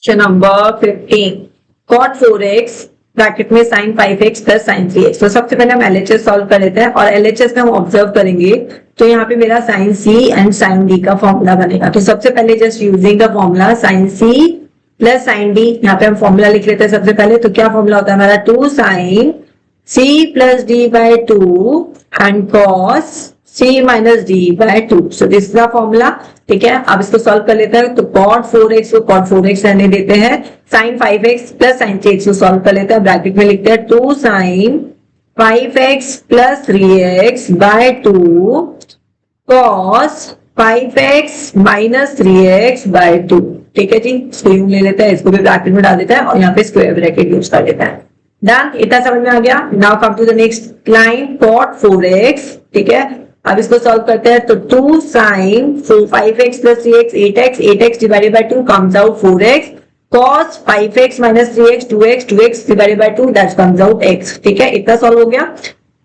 Question number 15 cot 4x bracket में sin 5x plus sin 3x। तो सबसे पहले हम LHS सॉल्व कर लेते हैं और LHS में हम ऑब्जर्व करेंगे तो यहाँ पे मेरा sin c and sin d का फॉर्मूला बनेगा। तो सबसे पहले just using the formula sin c plus sin d, यहाँ पे हम फॉर्मूला लिख लेते हैं सबसे पहले। तो क्या फॉर्मूला होता है हमारा 2 sin c plus d by 2 and cos c minus d by 2। So this is the formula. ठीक है, अब इसको सॉल्व कर लेते हैं। तो cot 4x को cot 4x रहने देते हैं, sin 5x plus sin 3x को सॉल्व कर लेते हैं। ब्रैकेट में लिखते हैं 2 sin 5x plus 3x by 2 cos 5x minus 3x by 2। ठीक है जी, इसको यूं ले लेते हैं, इसको भी ब्रैकेट में डाल देते हैं और यहाँ पे स्क्वायर ब्रैकेट यूज कर लेते हैं। डन, इतना समझ में आ गया। Now come to the next line cot 4x। ठीक है, अब इसको सॉल्व करते हैं। तो 2 sin 5x plus 3x 8x, 8x divided by 2 comes out 4x, cos 5x minus 3x 2x, 2x divided by 2 that comes out x। ठीक है, इतना सॉल्व हो गया।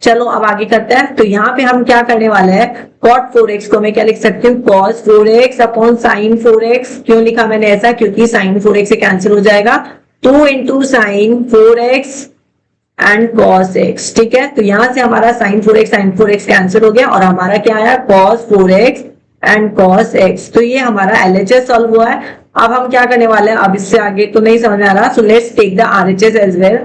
चलो अब आगे करते हैं। तो यहाँ पे हम क्या करने वाले हैं, cot 4x को मैं क्या लिख सकती हूँ, cos 4x upon sin 4x। क्यों लिखा मैंने ऐसा, क्योंकि sin 4x से कैंसिल हो जाएगा। 2 into sin 4x and cos x। ठीक है, तो यहां से हमारा sin 4x कैंसिल हो गया और हमारा क्या आया, cos 4x and cos x। तो ये हमारा LHS सॉल्व हुआ है। अब हम क्या करने वाले हैं, अब इससे आगे तो नहीं समझ में आ रहा, so let's take the RHS as well.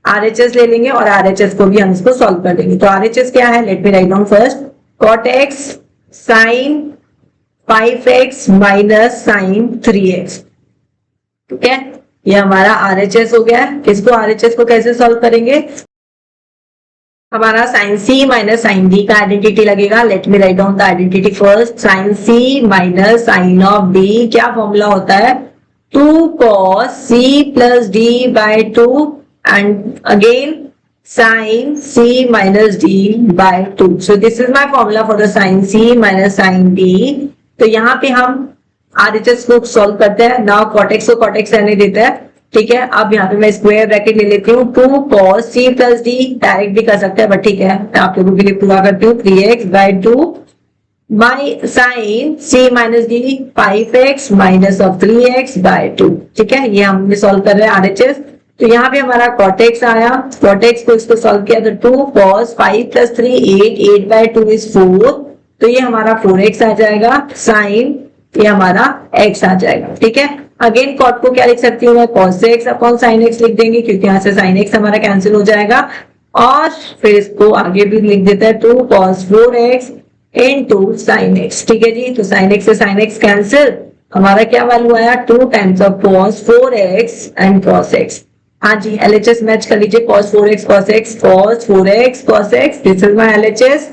RHS ले लेंगे और RHS को भी हम इसको सॉल्व कर देंगे। तो RHS क्या है, late me write down first. cot x sin 5x minus sin 3x। ठीक है, ये हमारा RHS हो गया। इसको RHS को कैसे सॉल्व करेंगे, हमारा sin c minus sin d का आइडेंटिटी लगेगा। Let me write down the identity first. sin c minus sin of d क्या फॉर्मूला होता है, 2 cos c plus d by 2 and again sin c minus d by 2। So this is my formula for the sin c minus sin d। तो यहाँ पे हम RHS को solve करते हैं। नाउ cot x को cot x रहने देते हैं। ठीक है, अब यहाँ पे मैं स्क्वायर ब्रैकेट ले लेती हूँ। 2 cos c plus d, direct भी कर सकते हैं बट ठीक है, मैं आप लोगों के लिए पूरा करती हूँ। 3x by 2 by sin c minus d 5x minus of 3x by 2। ठीक है, ये हम सॉल्व कर रहे हैं RHS। तो यहाँ पे हमारा cot x आया, cot x को इसको सॉल्व किया तो 2 cos 5 प्लस 3 8 बाय 2 इज 4। तो ये हमारा 4x आ जाएगा, साइन ये हमारा x आ जाएगा। ठीक है, अगेन cot को क्या लिख सकती हूँ मैं, cos x upon sin x लिख देंगे क्योंकि यहाँ से sin x हमारा कैंसिल हो जाएगा। और फिर इसको आगे भी लिख देते हैं 2 cos 4x into sin x। ठीक है जी, तो sin x से sin x कैंसिल, हमारा क्या वैल्यू आया, 2 times of cos 4x and cos x। हाँ जी, LHS मैच कर लीजिए, cos 4x cos x, cos 4x cos x, this is my LHS,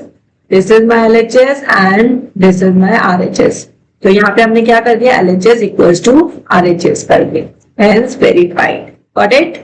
this is my LHS and this is my RHS। तो यहाँ पे हमने क्या कर दिया, LHS इक्वल्स टू RHS कर दिया, हेंस वेरीफाइड। Got it.